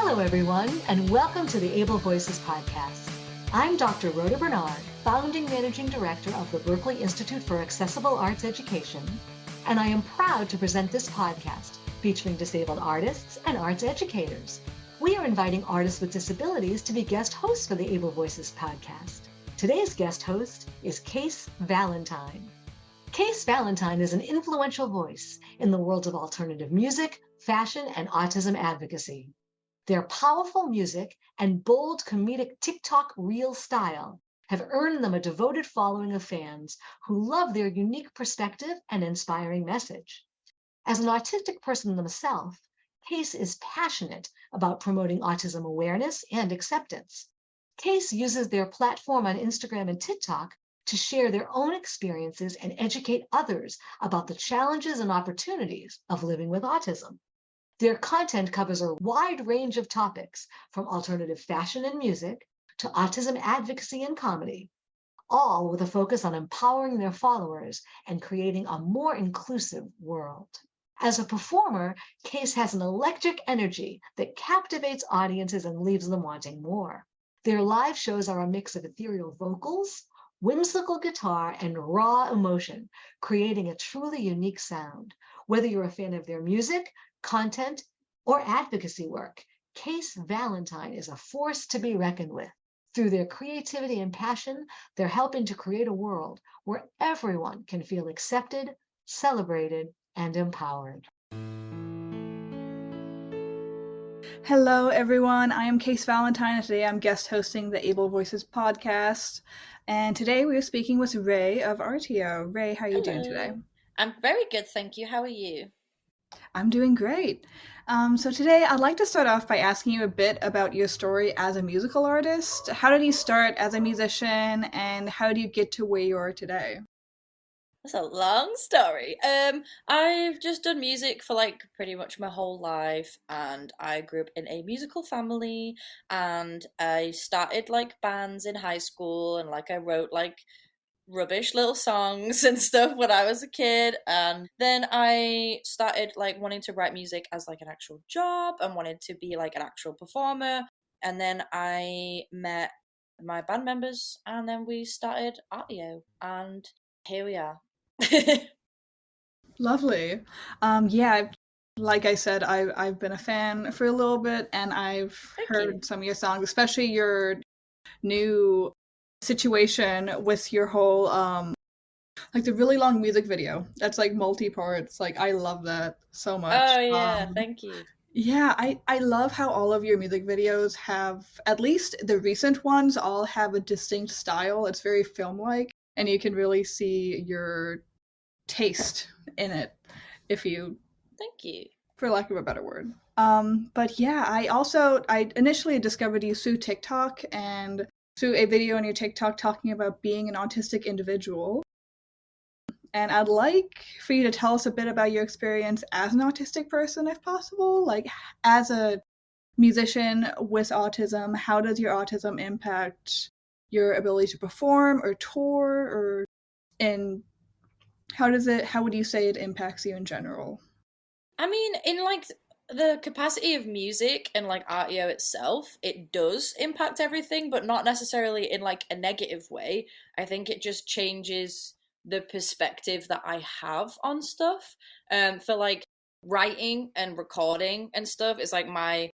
Hello, everyone, and welcome to the Able Voices podcast. I'm Dr. Rhoda Bernard, founding managing director of the Berklee Institute for Accessible Arts Education, and I am proud to present this podcast featuring disabled artists and arts educators. We are inviting artists with disabilities to be guest hosts for the Able Voices podcast. Today's guest host is Case Valentine. Case Valentine is an influential voice in the world of alternative music, fashion, and autism advocacy. Their powerful music and bold comedic TikTok reel style have earned them a devoted following of fans who love their unique perspective and inspiring message. As an autistic person themselves, Case is passionate about promoting autism awareness and acceptance. Case uses their platform on Instagram and TikTok to share their own experiences and educate others about the challenges and opportunities of living with autism. Their content covers a wide range of topics, from alternative fashion and music to autism advocacy and comedy, all with a focus on empowering their followers and creating a more inclusive world. As a performer, Case has an electric energy that captivates audiences and leaves them wanting more. Their live shows are a mix of ethereal vocals, whimsical guitar, and raw emotion, creating a truly unique sound. Whether you're a fan of their music, content, or advocacy work, Case Valentine is a force to be reckoned with. Through their creativity and passion, they're helping to create a world where everyone can feel accepted, celebrated, and empowered. Hello, everyone. I am Case Valentine, and today I'm guest hosting the Able Voices podcast. And today we are speaking with Rae of Artio. Rae, how are you doing today? I'm very good, thank you. How are you? I'm doing great. So today I'd like to start off by asking you a bit about your story as a musical artist. How did you start as a musician, and how do you get to where you are today? That's a long story. I've just done music for pretty much my whole life, and I grew up in a musical family, and I started bands in high school, and I wrote rubbish little songs and stuff when I was a kid, and then I started wanting to write music as an actual job and wanted to be an actual performer, and then I met my band members, and then we started Artio, and here we are. Lovely. Yeah, like I said, I've been a fan for a little bit, and I've heard some of your songs, especially your new situation with your whole the really long music video that's multi-parts. I love that so much. Oh yeah, thank you. Yeah, I love how all of your music videos have, at least the recent ones, all have a distinct style. It's very film-like, and you can really see your taste in it, if you, thank you, for lack of a better word. But yeah, I initially discovered you through TikTok and through a video on your TikTok talking about being an autistic individual. And I'd like for you to tell us a bit about your experience as an autistic person, if possible. As a musician with autism, how does your autism impact your ability to perform or tour, how would you say it impacts you in general? I mean, in the capacity of music and Artio itself, it does impact everything, but not necessarily in a negative way. I think it just changes the perspective that I have on stuff. For writing and recording and stuff, it's my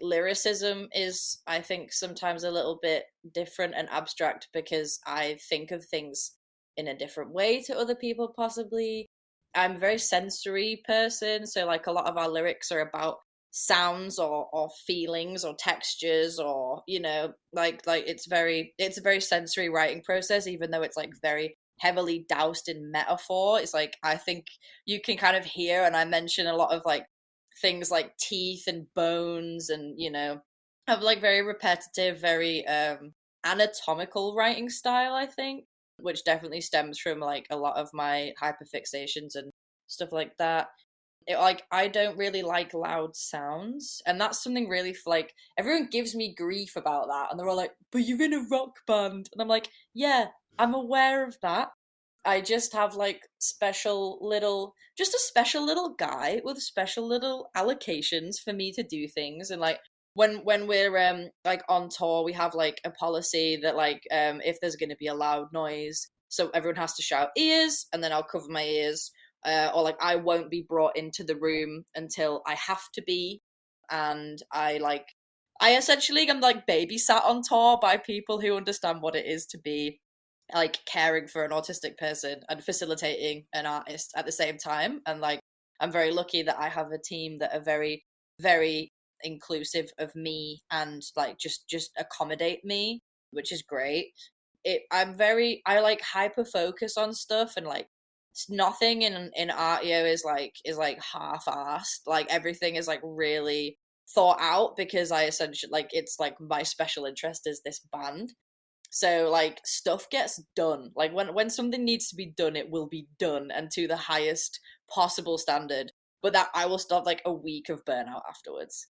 lyricism is, I think, sometimes a little bit different and abstract because I think of things in a different way to other people, possibly. I'm a very sensory person, so a lot of our lyrics are about sounds or feelings or textures, or it's a very sensory writing process, even though it's very heavily doused in metaphor. It's I think you can kind of hear, and I mention a lot of things like teeth and bones, and have very repetitive, very anatomical writing style, I think, which definitely stems from a lot of my hyperfixations and stuff like that. I don't really like loud sounds, and that's something really everyone gives me grief about that, and they're all but you're in a rock band, and I'm yeah, I'm aware of that. I just have a special little guy with special little allocations for me to do things, and when we're like on tour, we have like a policy that like if there's going to be a loud noise, so everyone has to shout ears, and then I'll cover my ears, or like I won't be brought into the room until I have to be, and I essentially am like babysat on tour by people who understand what it is to be like caring for an autistic person and facilitating an artist at the same time. And like I'm very lucky that I have a team that are very, very inclusive of me and like just accommodate me, which is great. I like hyper focus on stuff, and like nothing in Artio is like half-assed. Like everything is like really thought out, because I essentially like it's like my special interest is this band. So like stuff gets done. Like when something needs to be done, it will be done, and to the highest possible standard. But that I will stop like a week of burnout afterwards.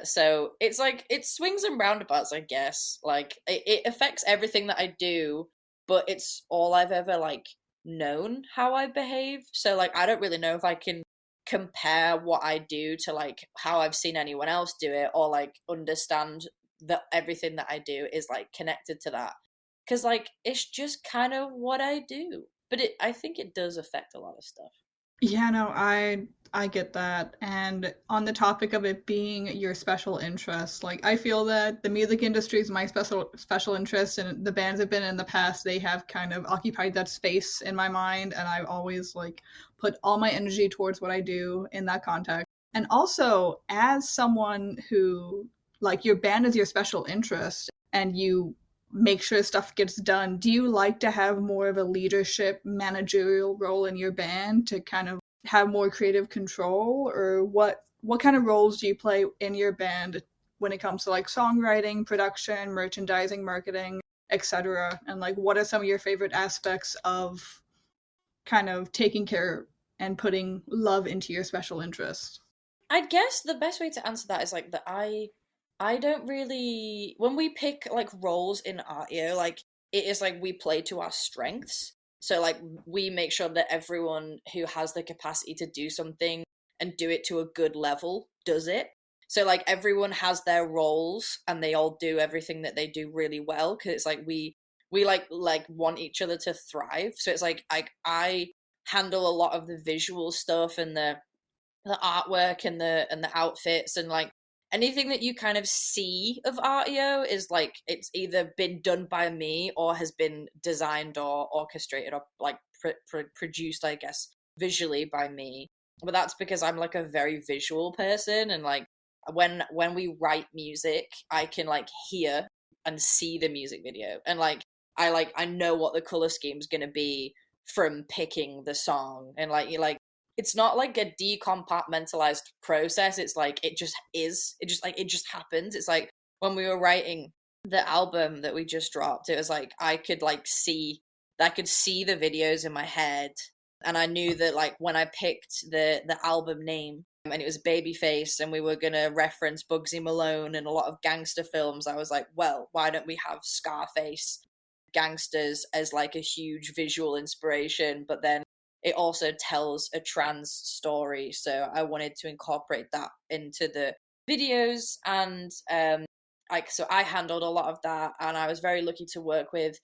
So it's like it swings and roundabouts, I guess. Like it affects everything that I do, but it's all I've ever like known how I behave. So like I don't really know if I can compare what I do to like how I've seen anyone else do it, or like understand that everything that I do is like connected to that, because like it's just kind of what I do. But I think it does affect a lot of stuff. Yeah, no, I get that. And on the topic of it being your special interest, like I feel that the music industry is my special interest, and the bands have been in the past, they have kind of occupied that space in my mind, and I've always like put all my energy towards what I do in that context. And also, as someone who like your band is your special interest and you make sure stuff gets done, do you like to have more of a leadership managerial role in your band to kind of have more creative control? Or what kind of roles do you play in your band when it comes to like songwriting, production, merchandising, marketing, etc.? And like what are some of your favorite aspects of kind of taking care and putting love into your special interest? I guess the best way to answer that is like that I don't really, when we pick like roles in Artio, like it is like we play to our strengths. So like we make sure that everyone who has the capacity to do something and do it to a good level does it. So like everyone has their roles and they all do everything that they do really well, because it's like we like want each other to thrive. So it's like I handle a lot of the visual stuff and the artwork and the outfits, and like anything that you kind of see of Artio is like it's either been done by me or has been designed or orchestrated or like produced, I guess, visually by me. But that's because I'm like a very visual person, and like when we write music, I can like hear and see the music video, and like I know what the color scheme's gonna be from picking the song, and like you like it's not like a decompartmentalized process. It's like it just is. It just happens. It's like when we were writing the album that we just dropped, it was like I could see the videos in my head, and I knew that like when I picked the album name and it was Babyface and we were gonna reference Bugsy Malone and a lot of gangster films, I was like, well, why don't we have Scarface, gangsters as like a huge visual inspiration, but then it also tells a trans story, so I wanted to incorporate that into the videos. And so I handled a lot of that, and I was very lucky to work with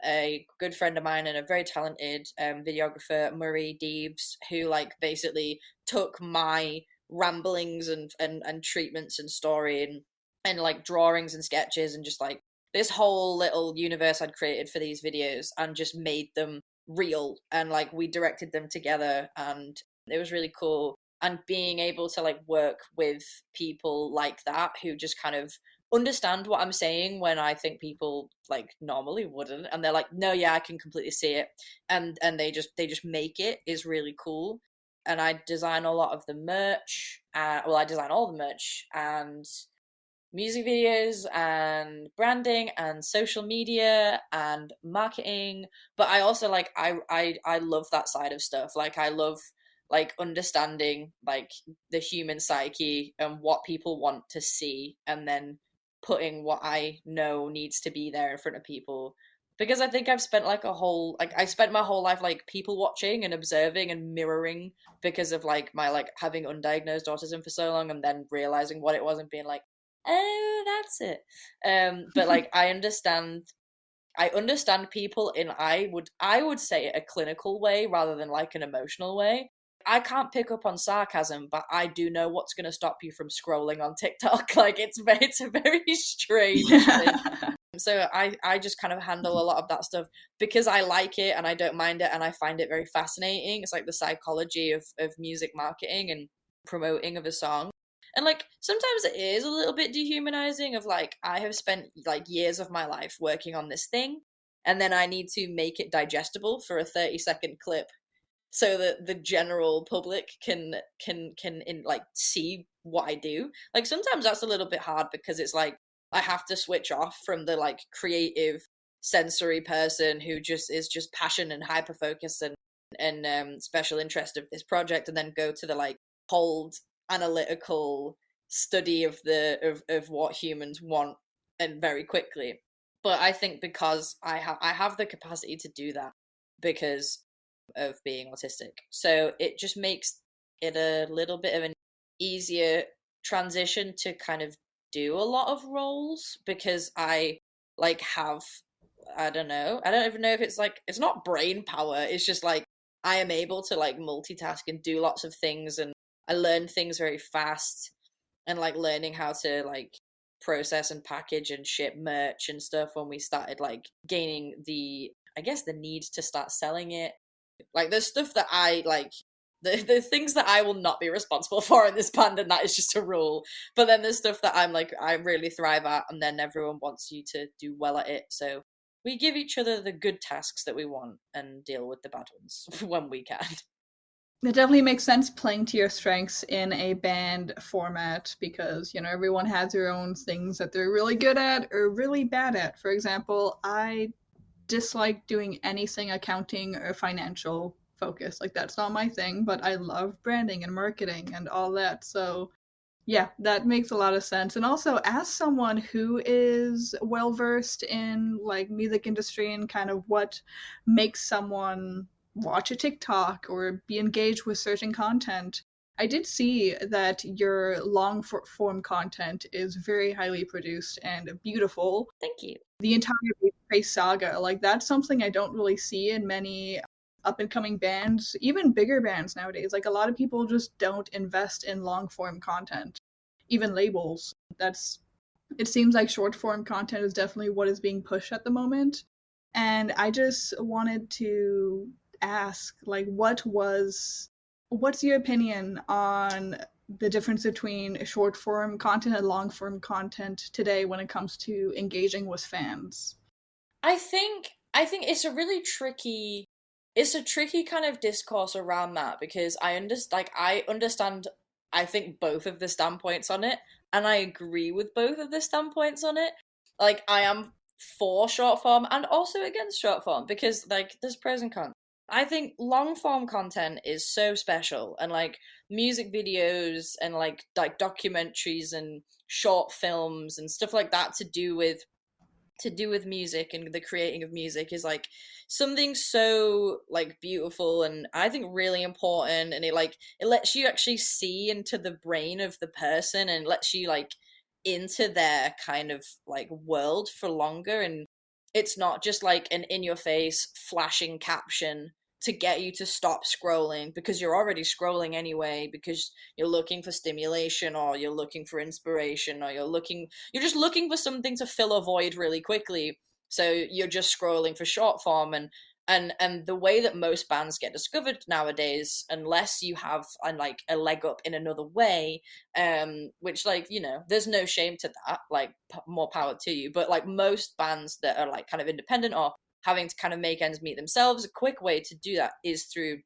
a good friend of mine and a very talented videographer, Marie Deebs, who like basically took my ramblings and treatments and story and like drawings and sketches and just like this whole little universe I'd created for these videos and just made them real, and like we directed them together, and it was really cool. And being able to like work with people like that who just kind of understand what I'm saying when I think people like normally wouldn't, and they're like, no, yeah, I can completely see it, and they just make it, is really cool. And I design a lot of the merch, I design all the merch and music videos and branding and social media and marketing. But I also like I love that side of stuff. Like I love like understanding like the human psyche and what people want to see, and then putting what I know needs to be there in front of people. Because I think I've spent like I spent my whole life like people watching and observing and mirroring, because of like my like having undiagnosed autism for so long, and then realizing what it was and being like, oh, that's it. But like I understand people in I would say a clinical way rather than like an emotional way. I can't pick up on sarcasm, but I do know what's going to stop you from scrolling on TikTok. Like it's a very strange thing. So I just kind of handle a lot of that stuff because I like it and I don't mind it and I find it very fascinating. It's like the psychology of music marketing and promoting of a song. And like sometimes it is a little bit dehumanizing of like I have spent like years of my life working on this thing and then I need to make it digestible for a 30-second clip so that the general public can like see what I do. Like sometimes that's a little bit hard because it's like I have to switch off from the like creative sensory person who just is just passion and hyper focus and special interest of this project and then go to the like cold analytical study of of what humans want and very quickly. But I think because I have the capacity to do that because of being autistic. So it just makes it a little bit of an easier transition to kind of do a lot of roles because I like have I don't know. I don't even know if it's like it's not brain power. It's just like I am able to like multitask and do lots of things and I learn things very fast and like learning how to like process and package and ship merch and stuff when we started like gaining the I guess the need to start selling it. Like there's stuff that I like the things that I will not be responsible for in this band and that is just a rule. But then there's stuff that I'm like I really thrive at and then everyone wants you to do well at it. So we give each other the good tasks that we want and deal with the bad ones when we can. It definitely makes sense playing to your strengths in a band format because, you know, everyone has their own things that they're really good at or really bad at. For example, I dislike doing anything accounting or financial focused. Like that's not my thing, but I love branding and marketing and all that. So yeah, that makes a lot of sense. And also as someone who is well versed in like music industry and kind of what makes someone watch a TikTok or be engaged with certain content, I did see that your long form content is very highly produced and beautiful. Thank you. The entire Babyface saga, like that's something I don't really see in many up and coming bands, even bigger bands nowadays. Like a lot of people just don't invest in long form content, even labels. It seems like short form content is definitely what is being pushed at the moment. And I just wanted to ask, like, what's your opinion on the difference between short form content and long form content today when it comes to engaging with fans? I think it's a really tricky kind of discourse around that because I understand I think both of the standpoints on it and I agree with both of the standpoints on it. Like I am for short form and also against short form because like there's pros and cons. I think long form content is so special and like music videos and like documentaries and short films and stuff like that to do with music and the creating of music is like something so like beautiful and I think really important and it lets you actually see into the brain of the person and lets you like into their kind of like world for longer and it's not just like an in your face flashing caption to get you to stop scrolling because you're already scrolling anyway because you're looking for stimulation or you're looking for inspiration or you're just looking for something to fill a void really quickly, so you're just scrolling for short form and the way that most bands get discovered nowadays, unless you have like a leg up in another way, which like, you know, there's no shame to that, like more power to you, but like most bands that are like kind of independent or having to kind of make ends meet themselves, a quick way to do that is through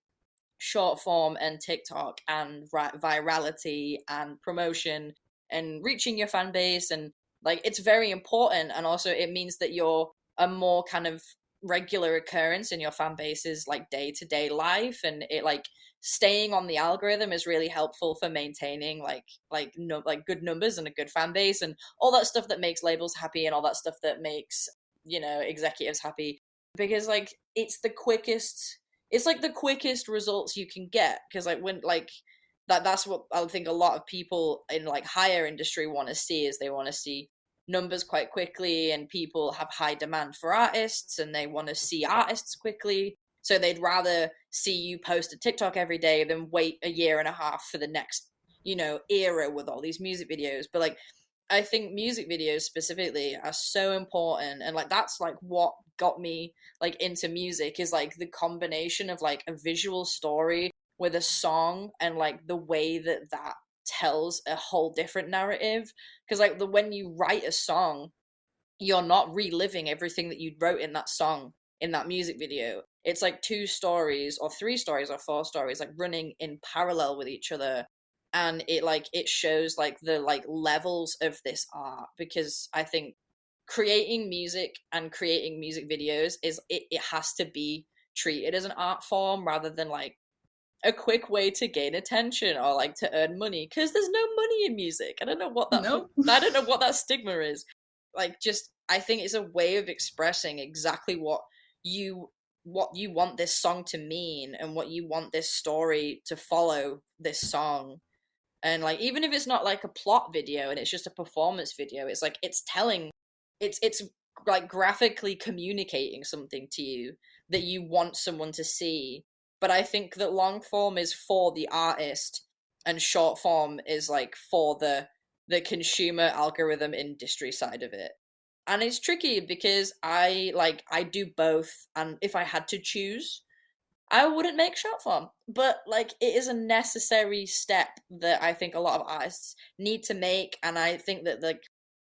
short form and TikTok and virality and promotion and reaching your fan base. And like, it's very important. And also it means that you're a more kind of regular occurrence in your fan base's like day-to-day life. And it like staying on the algorithm is really helpful for maintaining like good numbers and a good fan base and all that stuff that makes labels happy and all that stuff that makes, you know, executives happy. Because like it's like the quickest results you can get because like when like that's what I think a lot of people in like higher industry want to see, is they want to see numbers quite quickly, and people have high demand for artists and they want to see artists quickly. So they'd rather see you post a TikTok every day than wait a year and a half for the next, era with all these music videos. But like, I think music videos specifically are so important, and like that's like what got me like into music, is like the combination of like a visual story with a song, and like the way that that tells a whole different narrative. Because like when you write a song, you're not reliving everything that you wrote in that song in that music video. It's like two stories or three stories or four stories like running in parallel with each other, and it shows like the like levels of this art. Because I think creating music and creating music videos it has to be treated as an art form rather than like a quick way to gain attention or like to earn money, because there's no money in music. I don't know what that Nope. I don't know what that stigma is. Like, just I think it's a way of expressing exactly what you want this song to mean, and what you want this story to follow this song. And like, even if it's not like a plot video and it's just a performance video, it's like it's telling, it's like graphically communicating something to you that you want someone to see. But I think that long form is for the artist, and short form is like for the consumer algorithm industry side of it. And it's tricky because I do both, and if I had to choose, I wouldn't make short form. But like, it is a necessary step that I think a lot of artists need to make. And I think that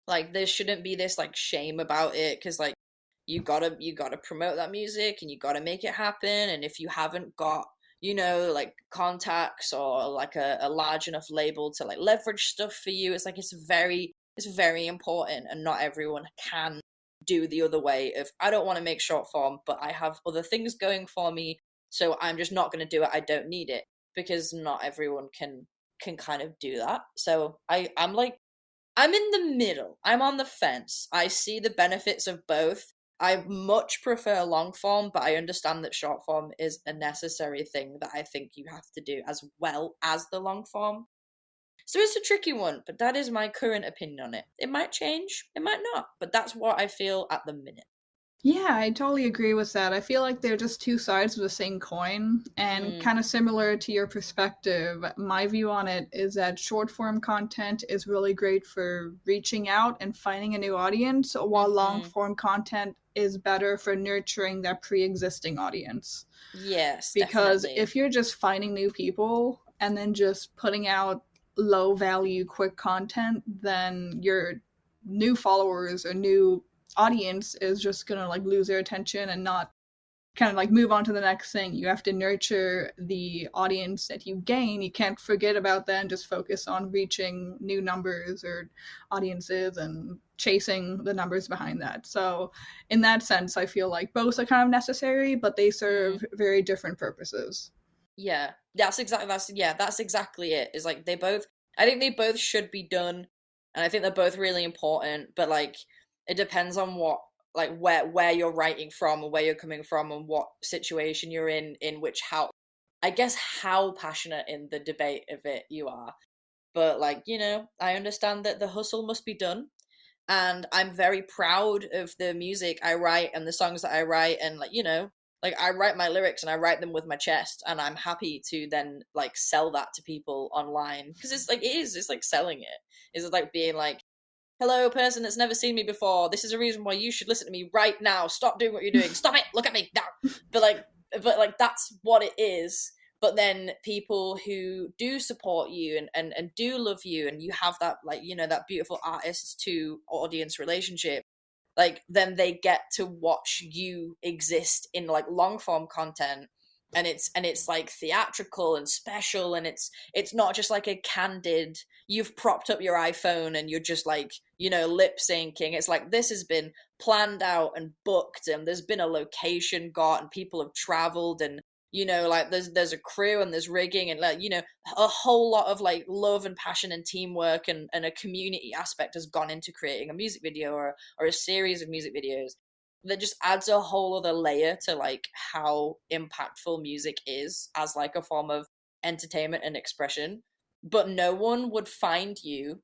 like there shouldn't be this like shame about it, because like you gotta promote that music and you gotta make it happen. And if you haven't got like contacts or like a large enough label to like leverage stuff for you, it's like it's very important. And not everyone can do the other way of, I don't want to make short form, but I have other things going for me, so I'm just not going to do it. I don't need it. Because not everyone can kind of do that. So I'm like, I'm in the middle. I'm on the fence. I see the benefits of both. I much prefer long form, but I understand that short form is a necessary thing that I think you have to do as well as the long form. So it's a tricky one, but that is my current opinion on it. It might change, it might not, but that's what I feel at the minute. Yeah, I totally agree with that. I feel like they're just two sides of the same coin, and kind of similar to your perspective. My view on it is that short form content is really great for reaching out and finding a new audience, while long form content is better for nurturing that pre-existing audience. Yes, Because definitely. if you're just finding new people and then just putting out low value quick content, then your new followers or new audience is just gonna like lose their attention and not kind of like move on to the next thing. You have to nurture the audience that you gain. You can't forget about that and just focus on reaching new numbers or audiences and chasing the numbers behind that. So in that sense, I feel like both are kind of necessary, but they serve very different purposes. Yeah, that's exactly it. Is like I think they both should be done, and I think they're both really important. But like, it depends on what, like where you're writing from and where you're coming from and what situation you're in which how, I guess, how passionate in the debate of it you are. But like, I understand that the hustle must be done, and I'm very proud of the music I write and the songs that I write. And like I write my lyrics and I write them with my chest, and I'm happy to then like sell that to people online, because it's like selling it. It's like being like, hello, person that's never seen me before, this is a reason why you should listen to me right now. Stop doing what you're doing. Stop it. Look at me now. But like that's what it is. But then people who do support you and do love you, and you have that like that beautiful artist to audience relationship, like then they get to watch you exist in like long form content. And it's like theatrical and special, and it's not just like a candid, you've propped up your iPhone and you're just like lip syncing. It's like, this has been planned out and booked, and there's been a location got, and people have traveled, and like there's a crew, and there's rigging, and like a whole lot of like love and passion and teamwork, and a community aspect has gone into creating a music video or a series of music videos. That just adds a whole other layer to like how impactful music is as like a form of entertainment and expression, but no one would find you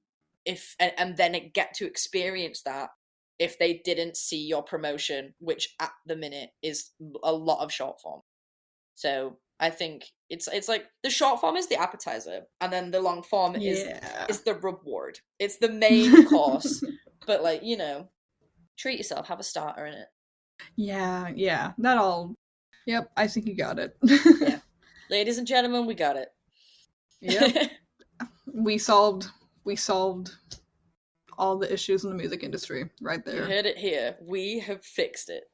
and then get to experience that if they didn't see your promotion, which at the minute is a lot of short form. So I think it's like the short form is the appetizer, and then the long form is the reward. It's the main course, but like, you know, treat yourself, have a starter in it. Yeah, that all. Yep, I think you got it. Yeah, ladies and gentlemen, we got it. Yep. we solved all the issues in the music industry right there. You heard it here. We have fixed it.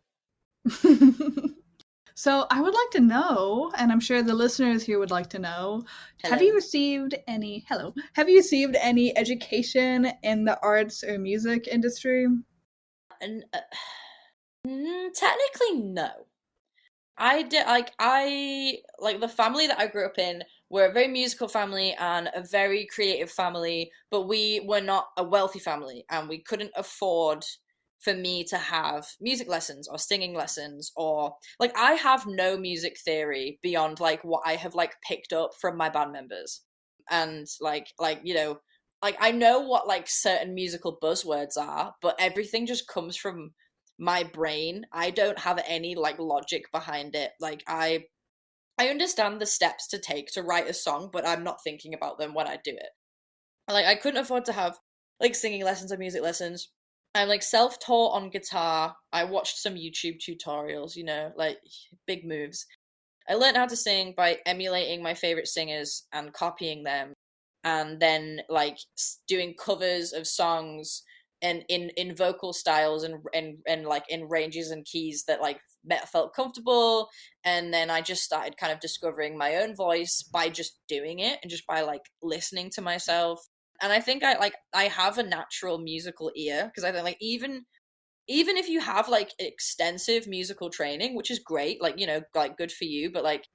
So I would like to know, and I'm sure the listeners here would like to know, Hello. have you received any education in the arts or music industry? And technically, no. I did like the family that I grew up in were a very musical family and a very creative family, but we were not a wealthy family, and we couldn't afford for me to have music lessons or singing lessons, or like I have no music theory beyond like what I have like picked up from my band members, and like you know, like I know what like certain musical buzzwords are, but everything just comes from my brain. I don't have any like logic behind it. Like I understand the steps to take to write a song, but I'm not thinking about them when I do it. Like I couldn't afford to have like singing lessons or music lessons. I'm like self-taught on guitar. I watched some YouTube tutorials, you know, like big moves. I learned how to sing by emulating my favorite singers and copying them, and then like doing covers of songs and in vocal styles and like in ranges and keys that like felt comfortable. And then I just started kind of discovering my own voice by just doing it and just by like listening to myself. And I think I have a natural musical ear, because I think like even if you have like extensive musical training, which is great, like, you know, like good for you, but like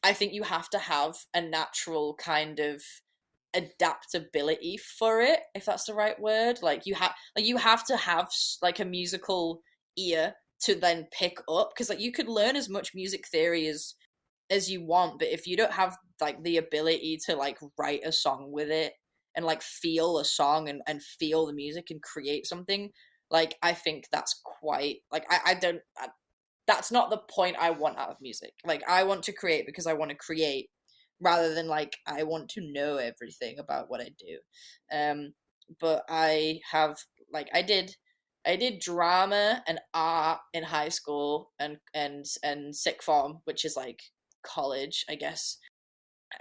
I think you have to have a natural kind of adaptability for it, if that's the right word. Like you have to have like a musical ear to then pick up, because like you could learn as much music theory as you want, but if you don't have like the ability to like write a song with it and like feel a song and feel the music and create something, like I think that's quite like that's not the point I want out of music. Like I want to create because I want to create, rather than like I want to know everything about what I do. But I have like I did drama and art in high school and sixth form, which is like college, I guess.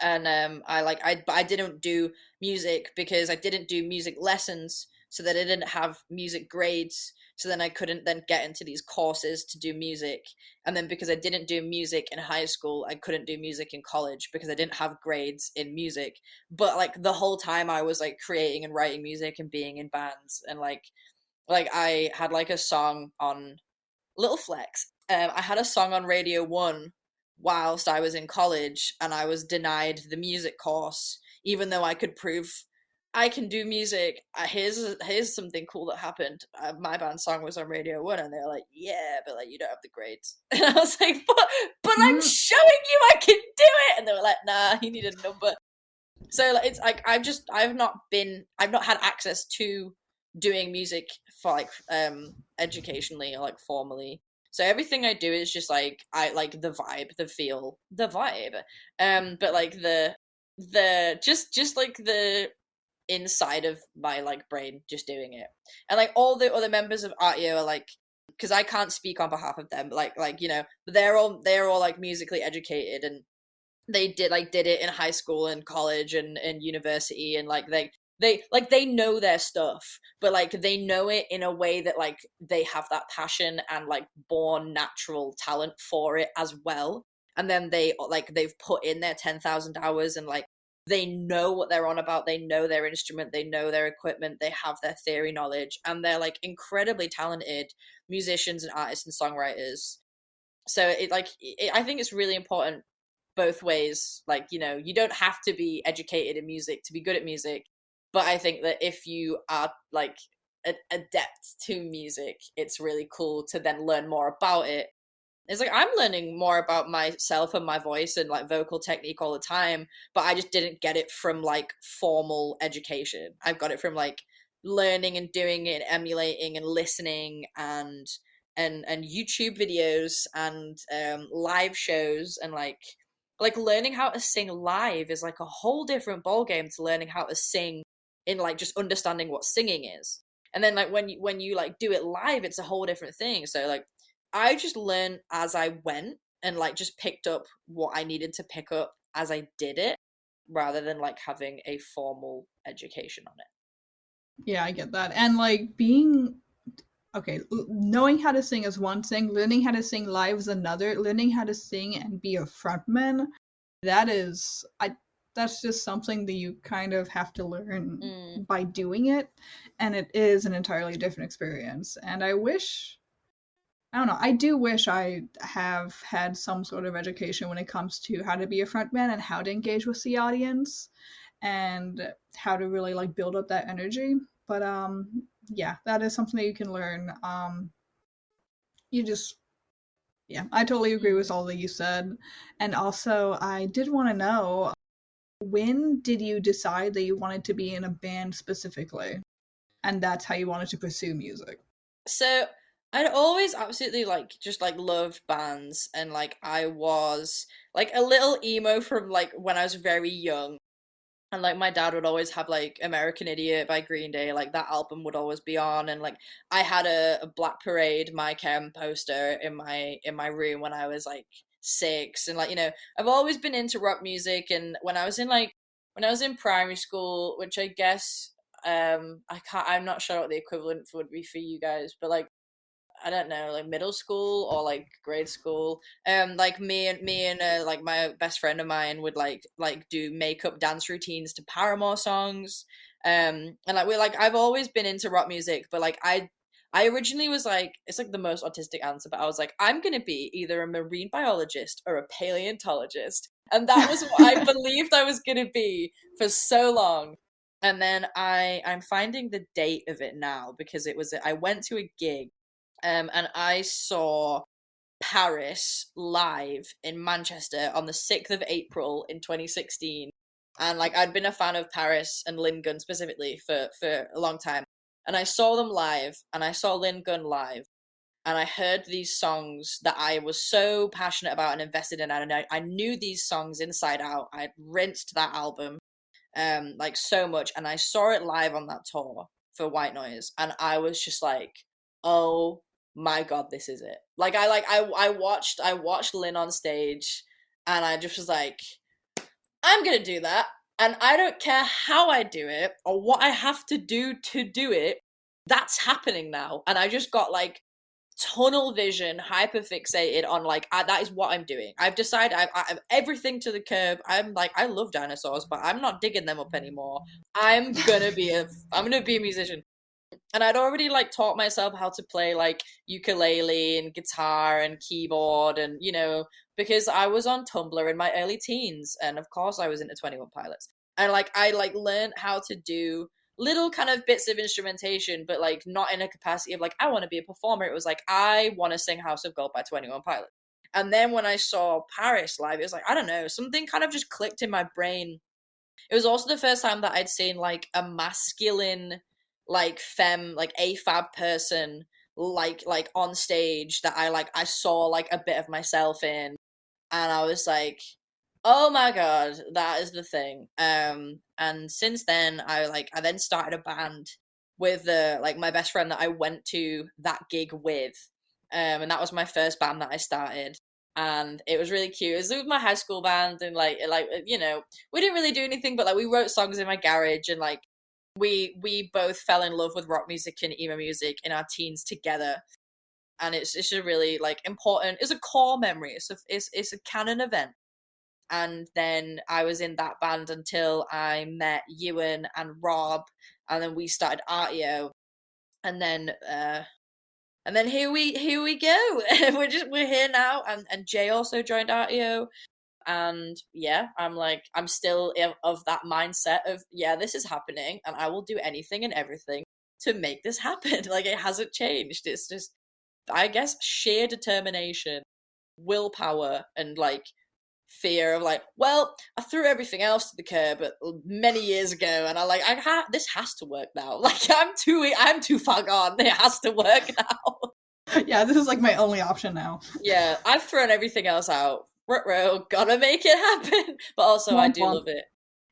And I didn't do music because I didn't do music lessons, so that I didn't have music grades, so then I couldn't then get into these courses to do music. And then because I didn't do music in high school, I couldn't do music in college because I didn't have grades in music. But like the whole time I was like creating and writing music and being in bands, and like I had like a song on Little Flex. I had a song on Radio 1 whilst I was in college, and I was denied the music course, even though I could prove I can do music. Here's something cool that happened. My band song was on Radio 1, and they're like, yeah, but like you don't have the grades. And I was like, but I'm showing you I can do it. And they were like, nah, you need a number. So like, it's like I've not had access to doing music for like educationally or like formally. So everything I do is just like I like the vibe, the feel, the vibe. But like the just like the inside of my like brain, just doing it. And like all the other members of Artio are like, because I can't speak on behalf of them, but like you know, they're all like musically educated, and they did it in high school and college and university, and like they know their stuff, but like they know it in a way that like they have that passion and like born natural talent for it as well. And then they've put in their 10,000 hours, and like they know what they're on about, they know their instrument, they know their equipment, they have their theory knowledge, and they're like incredibly talented musicians and artists and songwriters. So I think it's really important both ways. Like, you know, you don't have to be educated in music to be good at music, but I think that if you are like adept to music, it's really cool to then learn more about it It's like I'm learning more about myself and my voice and like vocal technique all the time, but I just didn't get it from like formal education. I've got it from like learning and doing it, emulating and listening and YouTube videos and live shows and like learning how to sing live is like a whole different ballgame to learning how to sing in like just understanding what singing is. And then like when you like do it live, it's a whole different thing. So like I just learned as I went and like just picked up what I needed to pick up as I did it rather than like having a formal education on it. Yeah, I get that. And like knowing how to sing is one thing, learning how to sing live is another. Learning how to sing and be a frontman, that's just something that you kind of have to learn by doing it, and it is an entirely different experience. And I don't know, I do wish I have had some sort of education when it comes to how to be a frontman and how to engage with the audience and how to really like build up that energy. But yeah, that is something that you can learn. I totally agree with all that you said. And also, I did want to know, when did you decide that you wanted to be in a band specifically? And that's how you wanted to pursue music? So I'd always absolutely like just like loved bands, and like I was like a little emo from like when I was very young. And like my dad would always have like American Idiot by Green Day, like that album would always be on. And like I had a Black Parade My Chem poster in my room when I was like 6. And like, you know, I've always been into rock music. And when I was in primary school, which I guess I'm not sure what the equivalent would be for you guys, but like I don't know, like middle school or like grade school. Like me and like my best friend of mine would like do makeup dance routines to Paramore songs. And like we're like I've always been into rock music, but like I originally was like, it's like the most autistic answer, but I was like, I'm gonna be either a marine biologist or a paleontologist. And that was what I believed I was gonna be for so long. And then I'm finding the date of it now because I went to a gig and I saw Paris live in Manchester on the 6th of April in 2016. And like I'd been a fan of Paris and Lynn Gunn specifically for a long time. And I saw them live, and I saw Lynn Gunn live, and I heard these songs that I was so passionate about and invested in, and I knew these songs inside out. I'd rinsed that album like so much, and I saw it live on that tour for White Noise, and I was just like, oh my god, this is it. Like I watched Lynn on stage, and I just was like, I'm gonna do that, and I don't care how I do it or what I have to do it. That's happening now. And I just got like tunnel vision, hyper fixated on like that is what I'm doing. I've decided I've everything to the curb. I'm like, I love dinosaurs, but I'm not digging them up anymore. I'm gonna be a musician. And I'd already like taught myself how to play like ukulele and guitar and keyboard, and you know, because I was on Tumblr in my early teens, and of course I was into 21 Pilots. And like I like learned how to do little kind of bits of instrumentation, but like not in a capacity of like I want to be a performer. It was like I want to sing House of Gold by 21 Pilots. And then when I saw Paris live, it was like, I don't know, something kind of just clicked in my brain. It was also the first time that I'd seen like a masculine, like femme, like AFAB person like on stage that I saw like a bit of myself in, and I was like, oh my god, that is the thing. And since then I then started a band with like my best friend that I went to that gig with. And that was my first band that I started, and it was really cute. It was my high school band, and like you know, we didn't really do anything, but like we wrote songs in my garage, and like we both fell in love with rock music and emo music in our teens together. And it's a really like important, it's a core memory, it's a canon event. And then I was in that band until I met Ewan and Rob, and then we started Artio, and then here we go. we're here now, and Jay also joined Artio. And yeah, I'm still of that mindset of, yeah, this is happening, and I will do anything and everything to make this happen. Like, it hasn't changed. It's just, I guess, sheer determination. willpower and like fear of like, well, I threw everything else to the curb many years ago, and this has to work now. Like I'm too far gone. It has to work now. Yeah, this is like my only option now. Yeah, I've thrown everything else out. Ruh-roh, gotta make it happen. But also, I do love it.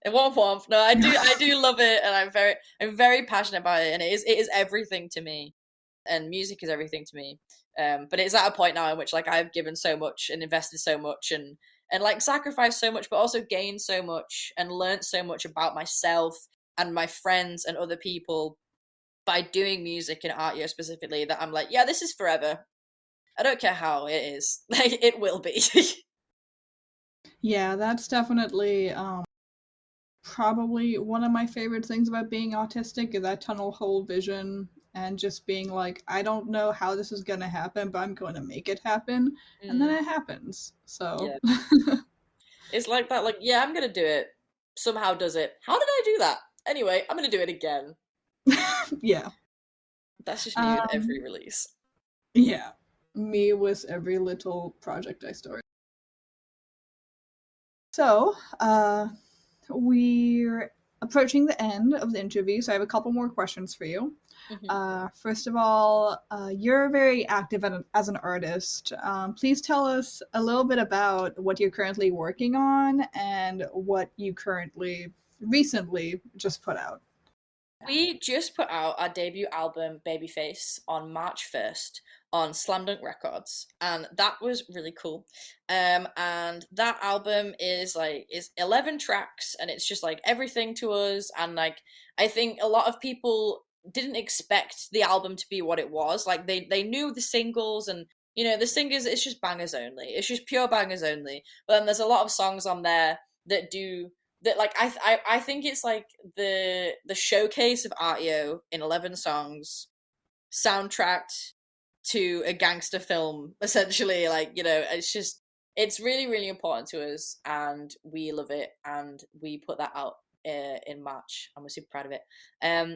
It won't womp. No, I do love it, and I'm very passionate about it, and it is everything to me, and music is everything to me. But it's at a point now in which like I've given so much and invested so much and like sacrificed so much, but also gained so much and learned so much about myself and my friends and other people by doing music and Artio specifically, that I'm like, yeah, this is forever. I don't care how it is. Like, it will be. Yeah, that's definitely probably one of my favorite things about being autistic, is that tunnel hole vision and just being like, I don't know how this is going to happen, but I'm going to make it happen. And then it happens. So yeah. It's like that, like, yeah, I'm going to do it. Somehow does it. How did I do that? Anyway, I'm going to do it again. Yeah. That's just me with every release. Yeah. Me with every little project I start. So, we're approaching the end of the interview, so I have a couple more questions for you. Mm-hmm. First of all, you're very active as an artist. Please tell us a little bit about what you're currently working on and what you recently just put out. We just put out our debut album, Babyface, on March 1st on Slam Dunk Records, and that was really cool. And that album is 11 tracks, and it's just like everything to us. And like, I think a lot of people didn't expect the album to be what it was. Like they knew the singles, and you know, the singers, it's just bangers only. It's just pure bangers only. But then there's a lot of songs on there that do that. Like I think it's like the showcase of Artio in 11 songs, soundtracked to a gangster film, essentially. Like, you know, it's really, really important to us, and we love it, and we put that out in March, and we're super proud of it.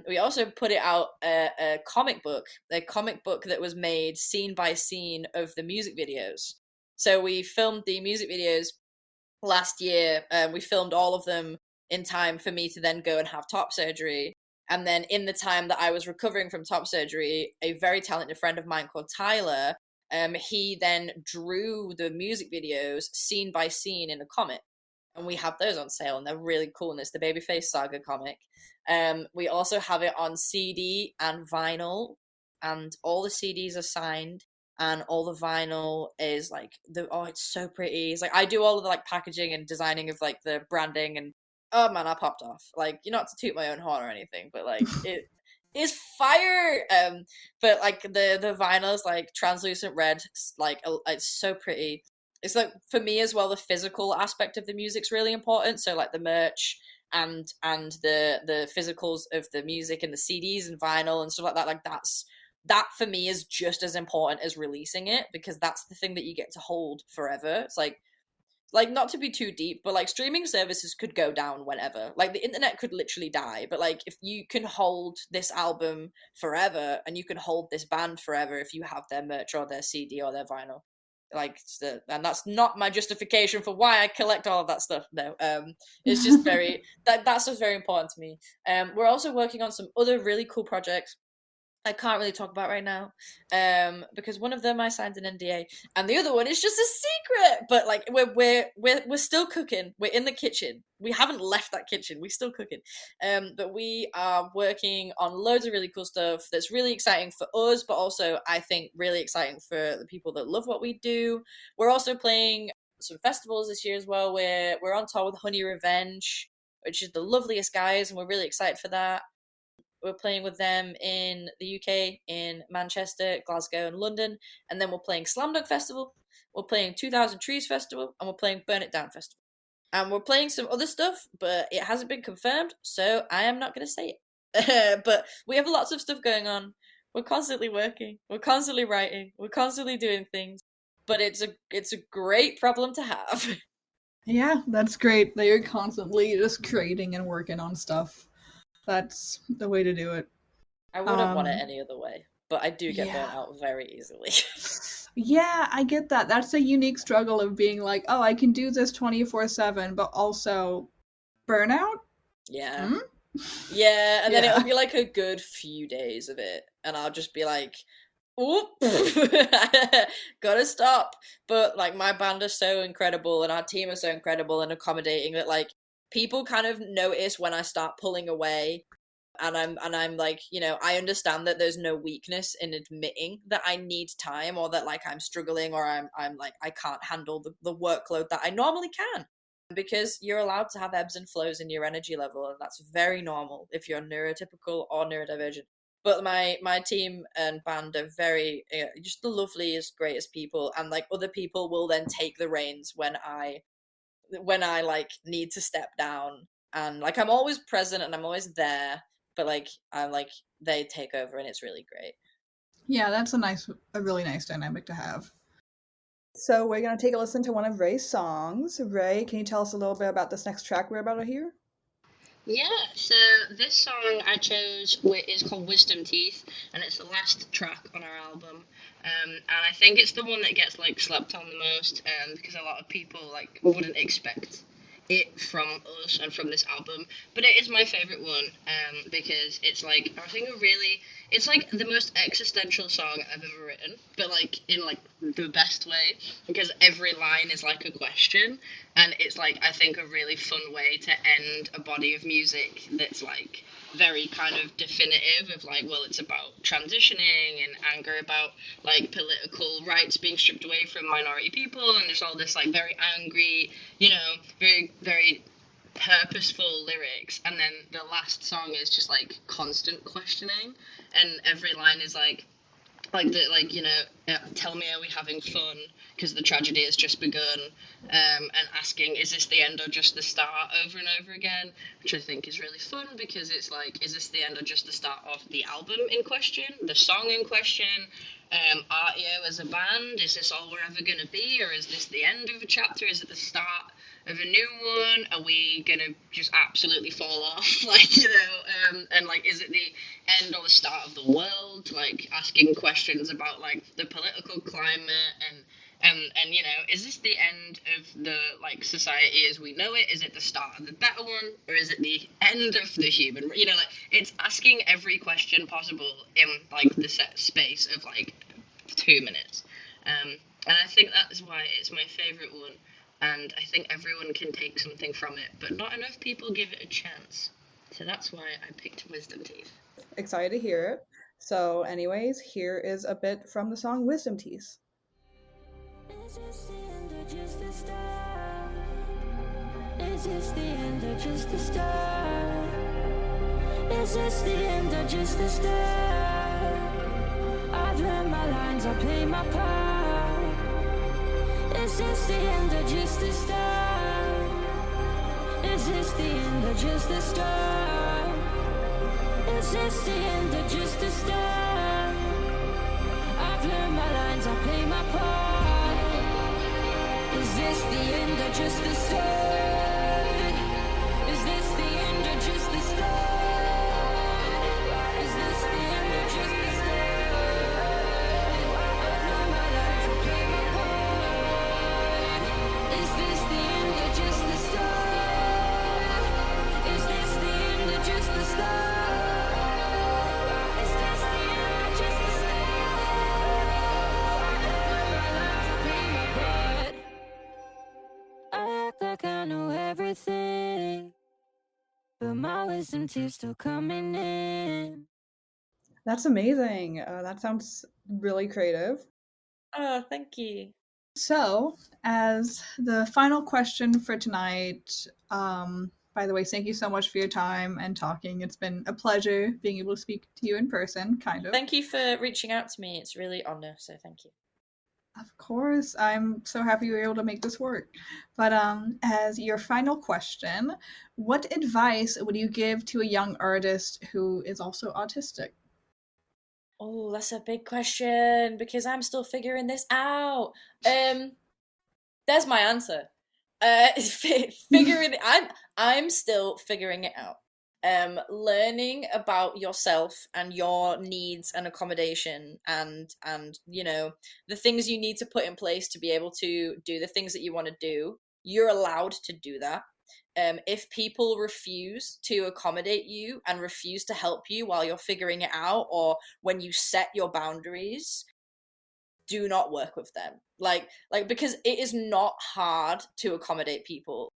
We also put it out a comic book that was made scene by scene of the music videos. So we filmed the music videos last year. We filmed all of them in time for me to then go and have top surgery. And then in the time that I was recovering from top surgery, a very talented friend of mine called Tyler, he then drew the music videos scene by scene in a comic. And we have those on sale, and they're really cool. And it's the Babyface Saga comic. We also have it on CD and vinyl, and all the CDs are signed, and all the vinyl is like it's so pretty. It's like I do all of the like packaging and designing of like the branding, and oh man, I popped off. Like, you're not to toot my own horn or anything, but like it is fire. But like the vinyl is like translucent red, like it's so pretty. It's like, for me as well, the physical aspect of the music's really important. So like the merch and the physicals of the music and the CDs and vinyl and stuff like that, that for me is just as important as releasing it, because that's the thing that you get to hold forever. It's like not to be too deep, but like streaming services could go down whenever. Like the internet could literally die, but like if you can hold this album forever, and you can hold this band forever if you have their merch or their CD or their vinyl. Like, and that's not my justification for why I collect all of that stuff. No, it's just very that's just very important to me. We're also working on some other really cool projects I can't really talk about right now, because one of them I signed an NDA, and the other one is just a secret. But like we're still cooking. We're in the kitchen. We haven't left that kitchen. We're still cooking. But we are working on loads of really cool stuff that's really exciting for us, but also I think really exciting for the people that love what we do. We're also playing some festivals this year as well. We're on tour with Honey Revenge, which is the loveliest guys, and we're really excited for that. We're playing with them in the UK, in Manchester, Glasgow, and London. And then we're playing Slam Dunk Festival, we're playing 2000 Trees Festival, and we're playing Burn It Down Festival. And we're playing some other stuff, but it hasn't been confirmed, so I am not going to say it. But we have lots of stuff going on. We're constantly working. We're constantly writing. We're constantly doing things. But it's a great problem to have. Yeah, that's great that you're constantly just creating and working on stuff. That's the way to do it. I wouldn't want it any other way, but I do get burnt out very easily. Yeah, I get that. That's a unique struggle of being like, oh, I can do this 24/7, but also burnout? Yeah. Hmm? Yeah, and then it'll Yeah. be like a good few days of it, and I'll just be like, "Oop, gotta stop." But like my band is so incredible, and our team is so incredible and accommodating that like people kind of notice when I start pulling away, and I'm like, I understand that there's no weakness in admitting that I need time, or that like I'm struggling, or I'm like I can't handle the workload that I normally can, because you're allowed to have ebbs and flows in your energy level, and that's very normal if you're neurotypical or neurodivergent. But my team and band are very just the loveliest, greatest people, and like other people will then take the reins when I like need to step down, and like I'm always present and I'm always there, but like I'm like they take over, and it's really great. Yeah, that's a really nice dynamic to have. So we're gonna take a listen to one of Rae's songs. Rae, can you tell us a little bit about this next track we're about to hear? Yeah, so this song I chose is called Wisdom Teeth, and it's the last track on our album. And I think it's the one that gets like slept on the most, because a lot of people like wouldn't expect it from us and from this album. But it is my favorite one, because it's like I think it's like the most existential song I've ever written, but like in like the best way, because every line is like a question, and it's like I think a really fun way to end a body of music that's like very kind of definitive of like, well, it's about transitioning and anger about like political rights being stripped away from minority people, and there's all this like very angry, very very purposeful lyrics, and then the last song is just like constant questioning, and every line is tell me, are we having fun, because the tragedy has just begun, and asking, is this the end or just the start, over and over again, which I think is really fun, because it's like, is this the end or just the start of the album in question, the song in question, Artio as a band, is this all we're ever going to be, or is this the end of a chapter, is it the start of a new one? Are we gonna just absolutely fall off? And like, is it the end or the start of the world? Like, asking questions about like the political climate, and is this the end of the like society as we know it? Is it the start of the better one, or is it the end of the human? Like, it's asking every question possible in like the set space of like 2 minutes, and I think that is why it's my favorite one. And I think everyone can take something from it, but not enough people give it a chance. So that's why I picked Wisdom Teeth. Excited to hear it. So, anyways, here is a bit from the song Wisdom Teeth. Is this the end or just the start? Is this the end or just the start? Is this the end or just the start? I've learned my lines, I play my part. Is this the end or just the start? Is this the end or just the start? Is this the end or just the start? I've learned my lines, I play my part. Is this the end or just the start? Is this the end or just the start? Is this the end or just the start? I've learned my lines, I play my part. Is this the end or just the start? Is this the end or just the start? Is this the end or just the start? I've learned my lines, I play my part. I act like I know everything, but my wisdom teeth's still coming in. That's amazing. That sounds really creative. Oh, thank you. So, as the final question for tonight, by the way, thank you so much for your time and talking. It's been a pleasure being able to speak to you in person, kind of. Thank you for reaching out to me. It's really honor, so thank you. Of course, I'm so happy we were able to make this work. But as your final question, what advice would you give to a young artist who is also autistic? Oh, that's a big question, because I'm still figuring this out. There's my answer. Figuring I'm still figuring it out. learning about yourself and your needs and accommodation and you know, the things you need to put in place to be able to do the things that you want to do, you're allowed to do that. If people refuse to accommodate you and refuse to help you while you're figuring it out, or when you set your boundaries, do not work with them. Like because it is not hard to accommodate people.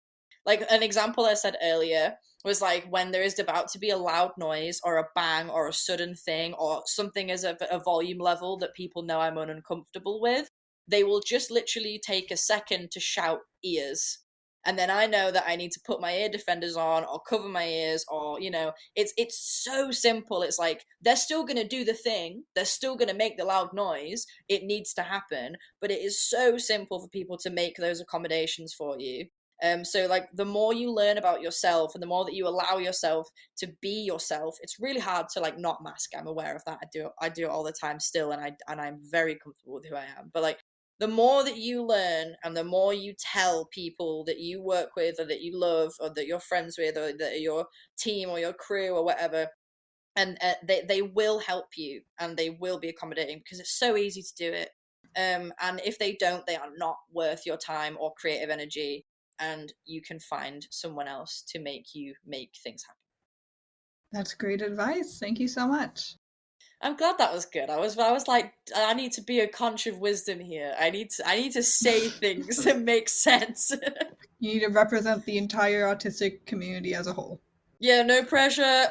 Like an example I said earlier was like when there is about to be a loud noise or a bang or a sudden thing or something as a volume level that people know I'm uncomfortable with, they will just literally take a second to shout ears. And then I know that I need to put my ear defenders on or cover my ears, or, you know, it's so simple. It's like, they're still going to do the thing. They're still going to make the loud noise. It needs to happen. But it is so simple for people to make those accommodations for you. So like the more you learn about yourself and the more that you allow yourself to be yourself, it's really hard to like not mask. I'm aware of that. I do it all the time still. And I'm very comfortable with who I am. But like, the more that you learn and the more you tell people that you work with or that you love or that you're friends with or that your team or your crew or whatever, and they will help you and they will be accommodating because it's so easy to do it. And if they don't, they are not worth your time or creative energy, and you can find someone else to make you make things happen. That's great advice. Thank you so much. I'm glad that was good. I was like, I need to be a conch of wisdom here. I need to say things that make sense. You need to represent the entire autistic community as a whole. Yeah, no pressure. I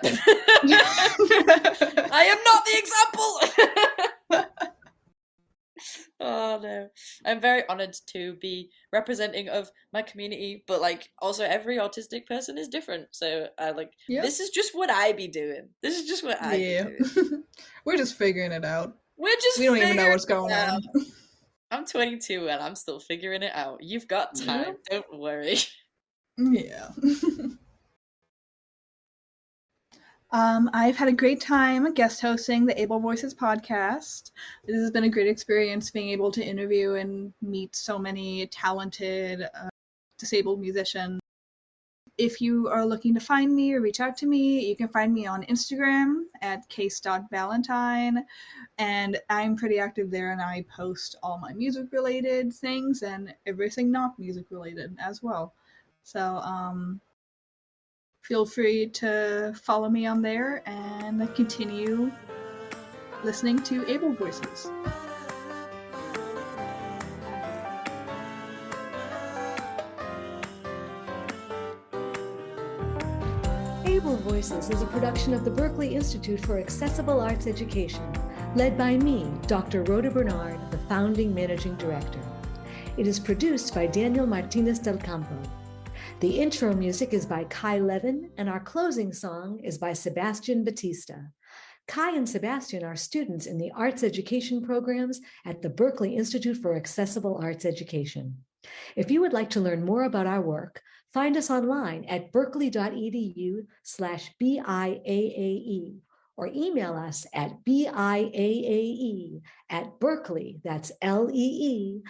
am not the example. Oh no. I'm very honored to be representing of my community, but like also every autistic person is different. So This is just what I be doing. This is just what I be doing. We're just figuring it out. We don't even know what's going on. I'm 22 and I'm still figuring it out. You've got time. Yeah. Don't worry. Yeah. I've had a great time guest hosting the Able Voices podcast. This has been a great experience being able to interview and meet so many talented disabled musicians. If you are looking to find me or reach out to me, you can find me on Instagram at case.valentine, and I'm pretty active there, and I post all my music-related things and everything not music-related as well. So, feel free to follow me on there and continue listening to Able Voices. Able Voices is a production of the Berklee Institute for Accessible Arts Education, led by me, Dr. Rhoda Bernard, the founding managing director. It is produced by Daniel Martinez del Campo. The intro music is by Kai Levin, and our closing song is by Sebastian Batista. Kai and Sebastian are students in the arts education programs at the Berklee Institute for Accessible Arts Education. If you would like to learn more about our work, find us online at berklee.edu/BIAAE or email us at BIAAE@Berklee, that's LEE.edu.